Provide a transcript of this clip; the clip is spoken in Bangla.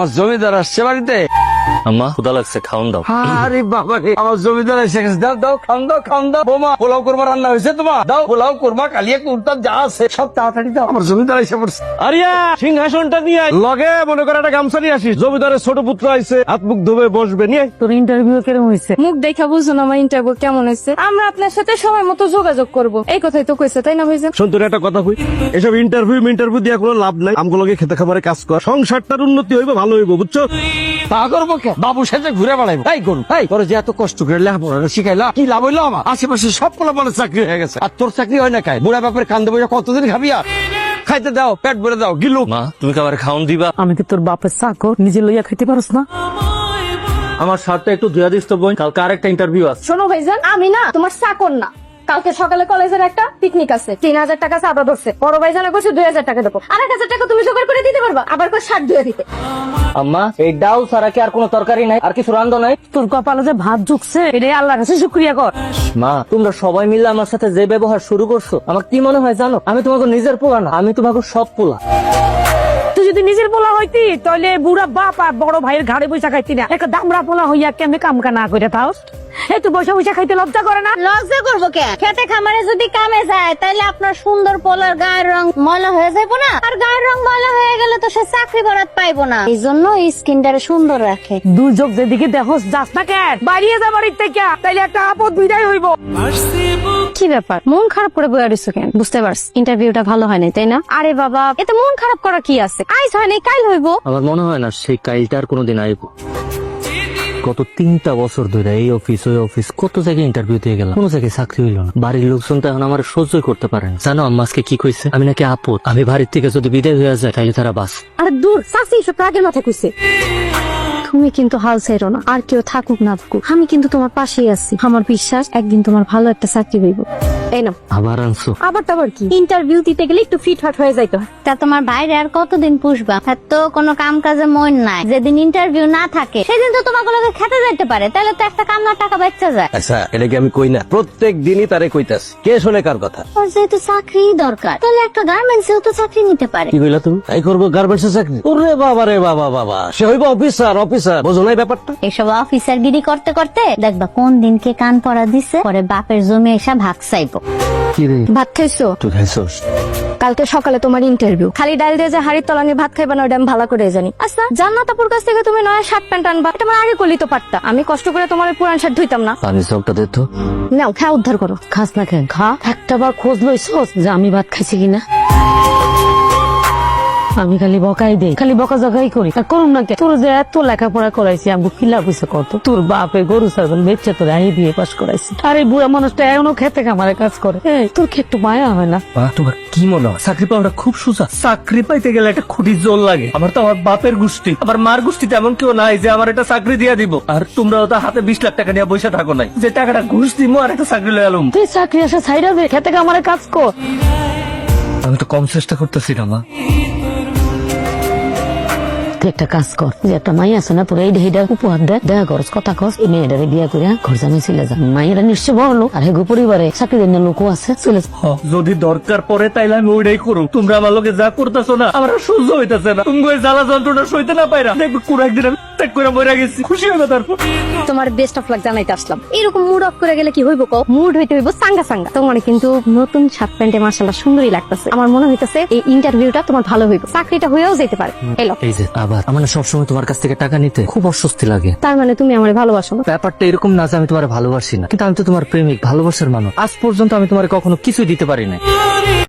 আমার জমিদার আসছে বাড়িতে। আম্মা ক্ষুধা লাগছে, খাওন দাও। আরে বাবা রে, আমার জমিদার এসে গেছে। দাও দাও, খাওন দাও, খাওন দাও। বোমা পোলাও কোরমা রান্না হয়েছে তোমার? দাও পোলাও কোরমা, কালিয়া কুর্তা যা আছে সব তাড়াতাড়ি দাও, আমার জমিদার এসে পড়ছে। আরিয়া সিংহাসনটা নিয়ে আয়। লগে মনে করে একটা গামছা নিয়ে আসিস। জমিদারের ছোট পুত্র আইছে, হাত মুখ ধুবে বসবে। নিয়ে আয়। তোর ইন্টারভিউ কেমন হয়েছে? মুখ দেখা বুঝুন আমার ইন্টারভিউ কেমন হয়েছে। আমরা আপনার সাথে সময় মতো যোগাযোগ করব, এই কথাই তো কইছে, তাই না ভাইজান? শোন, তোর একটা কথা কই, এসব ইন্টারভিউ দিয়ে কোনো লাভ নাই। আমগুলোকে খেতে খাবারে কাজ কর, সংসারটার উন্নতি হইবে, ভালো হইব, বুঝছো? তা করবো কে? বাবুর সাথে ঘুরে বেড়াইবো তাই করুন? তাই তোর যে এত কষ্ট করে লেখাপড়া শিখাইলা, কি লাভ হইলো? আমার আশেপাশে সব পোলাপানের চাকরি হয়ে গেছে, আর তোর চাকরি হয় না। খাই বুড়া বাপের কান্দে বসে কতদিন খাবি? আর খাইতে দাও, পেট ভরে দাও, গিলু। মা তুমি খাবার খাওন দিবা? আমি কি তোর বাপের চাকর? নিজে লইয়া খাইতে পারস না? আমার শার্টটা একটু ধুয়া দিস তো বোন, কালকে আরেকটা ইন্টারভিউ আছে। শোনো ভাইজান, আমি না তোমার চাকর না। কালকে সকালে কলেজের একটা পিকনিক আছে, 3000 টাকা চাঁদা ধরছে। বড় ভাইজানে কইছে 2000 টাকা দেবো, 1000 টাকা তুমি জোগাড় করে দিতে পারবা? আবার কই শার্ট ধুয়ে দিতে। আম্মা এই ডাল ছাড়া কি আর কোনো তরকারি নাই? আর কিছু রান্ধো নাই? তোর কপালে যে ভাত ঢুকছে, এটাই আল্লাহর কাছে শুকরিয়া কর। মা তোমরা সবাই মিলে আমার সাথে যে ব্যবহার শুরু করছো, আমার কি মনে হয় জানো? আমি তোমাকে নিজের পোলা না, আমি তোমাকে সব পোলা। তুই যদি নিজের পোলা হইতি, তাহলে বুড়া বাপ আর বড় ভাইয়ের ঘাড়ে বৈশা খাইতি না। একটা দামড়া পোলা হইয়া কেমনে কামকা না করে তাও এই তুই বসে বসে খাইতে লজ্জা করে না? লজ্জা করবো কে? খেতে খামারে যদি কামে যায়, তাহলে আপনার সুন্দর পোলার গায়ের রং ময়লা হয়ে যাবো না? আর গায়ের রং ময়লা হয়ে গেলে তো সে চাকরি বরাত পাইবো না। এই জন্য স্কিনটারে সুন্দর রাখে। দুই চোখ যেদিকে দেখোস যাস না কেন? বাড়িয়ে যা বাড়ির থেকে, তাইলে একটা আপদ বিদায় হইব। কি ব্যাপার, মন খারাপ করে বইয়া রইছো কেন? বুঝতে পারছি ইন্টারভিউটা ভালো হয় নাই, তাই না? আরে বাবা, এতে মন খারাপ করা কি আছে? আইস হয় নাই, কাল হইবো। আমার মনে হয় না সেই কাইলটা আর কোনোদিন আইব। গত 3টা বছর ধরে এই অফিস ওই অফিস কত জায়গায় ইন্টারভিউ দিয়ে গেলাম, কোনো জায়গায় চাকরি হইল না। বাড়ির লোকজন তো এখন আমার সহ্যই করতে পারে না। জানো আম্মা আজকে কি কইছে? আমি নাকি আপদ, আমি বাড়ির থেকে যদি বিদায় হয়ে যায় তাহলে তারা বাস। আরে দূর, চাষি সব রাগের মাথায় কইছে। তুমি কিন্তু হাল ছেড়ো না, আর কেউ থাকুক না থাকুক, আমি কিন্তু তোমার পাশেই আছি। আমার বিশ্বাস একদিন তোমার ভালো একটা চাকরি হইব। এই নাও। আবার আনছো? আবার তো আবার কি? ইন্টারভিউ দিতে গেলে একটু ফিট ফাট হয়ে যাইতো। তা তোমার বাইরে আর কতদিন পুষবা? তো কোনো কাম কাজে মন নাই। যেদিন ইন্টারভিউ না থাকে সেদিন তো তোমাকে লোকে খেতে যাইতে পারে, তাহলে তো একটা কামলার টাকা বাচ্চা যায়। আচ্ছা, এটা কি আমি কই না? প্রত্যেক দিনই তারে কইতাছি, কে শোনে কার কথা? ওর যেহেতু চাকরি দরকার, তাহলে একটা গার্মেন্টসেও তো চাকরি নিতে পারে। কি কইলা তুমি? তাই করবো গার্মেন্টস এর চাকরি? ওরে বাবা রে বাবা বাবা, সে হইব অফিসার। বোঝো নাই ব্যাপারটা? এসব অফিসার গিরি করতে করতে দেখবা কোন দিন কে কান পড়া দিছে, পরে বাপের জমি এসে ভাগ চাইবো। কি রে, ভাত খাইছো? তুই খাইছস? কালকে সকালে তোমার ইন্টারভিউ। খালি ডাল দিয়ে যে হাড়ির তলানি ভাত খাইবা না, ওটা আমি ভালো করে জানি। আচ্ছা, জান্নাতাপুর কাছ থেকে তুমি নয়া শার্ট প্যান্ট আনবা, এটা আমার আগে করলি তো পারতা। আমি কষ্ট করে তোমার পুরান শার্ট ধুইতাম না? পানি চকটা দে তো। নাও, খা, উদ্ধার করো। খাস না খেয়ে খা। একটা বার খোঁজ লইছস যে আমি ভাত খাইছি কিনা? আমি খালি বকাই দেই, খালি বকা জগাই করি। আর করুন না কে? তোর যে এত লেখাপড়া করাইছি, আমি কিলা বুঝে কত? তোর বাপে গরু ছাগল বেচে তোর আই বিয়ে পাস করাইছি। আর এই বুড়া মানুষটা এখনো খেতে খামারে কাজ করে। এই তোর কি একটু মায়া হয় না? তোমার কি মনে হয় চাকরি পাওয়াটা খুব সোজা? চাকরি পাইতে গেলে একটা খুঁটি জোর লাগে। আমার তো আমার বাপের গোষ্ঠী, আমার মার গোষ্ঠীতে এমন কেউ নাই যে আমার একটা চাকরি দিয়ে দিব। আর তোমরাও তো হাতে 20 লাখ টাকা নিয়ে বসে থাকো নাই যে টাকাটা ঘুষ দিমো আর একটা চাকরি লয়ে আলুম। তুই চাকরি আসা ছাইরা দে, খেতে খামারে কাজ কর। আমি তো কম চেষ্টা করতেছি না মা। তুই একটা কাজ কর, যে একটা মাই আছে না তোর, এই ঢেইটা উপহার দে, দেখা করস, কথা কস, এই মেয়েটারে বিয়ে করে ঘর জামাই ছিলে যা। মাইয়েরা নিশ্চয় বড় লোক, আর হেগো পরিবারে চাকরি দেন লোকও আছে, চলে যা। যদি দরকার পড়ে তাইলে আমি ওইটাই করুম। তোমরা আমার লোকে যা করতেছো না, আমার আর সহ্য হইতেছে না। তুমি ওই জ্বালা যন্ত্রণা সইতে না পাইরা দেখবে কোন একদিন আমি ত্যাগ করে মরে গেছি, খুশি হবে তারপর। তোমার বেস্ট অফ লাক জানাইতে আসলাম। এরকম মুড অফ করে গেলে কি হইব কও? মুড হইতে হইব সাঙ্গা সাঙ্গা। তোমার কিন্তু নতুন শার্ট প্যান্টে মাশাআল্লাহ সুন্দরই লাগতেছে। আমার মনে হইতেছে এই ইন্টারভিউটা তোমার ভালো হইব, চাকরিটা হয়েও যেতে পারে। এলো। এই যে আবার আমার সবসময় তোমার কাছ থেকে টাকা নিতে খুব অস্বস্তি লাগে। তার মানে তুমি আমারে ভালোবাসো না? ব্যাপারটা এরকম না যে আমি তোমার ভালোবাসি না, কিন্তু আমি তো তোমার প্রেমিক, ভালোবাসার মানুষ। আজ পর্যন্ত আমি তোমার কখনো কিছুই দিতে পারি না।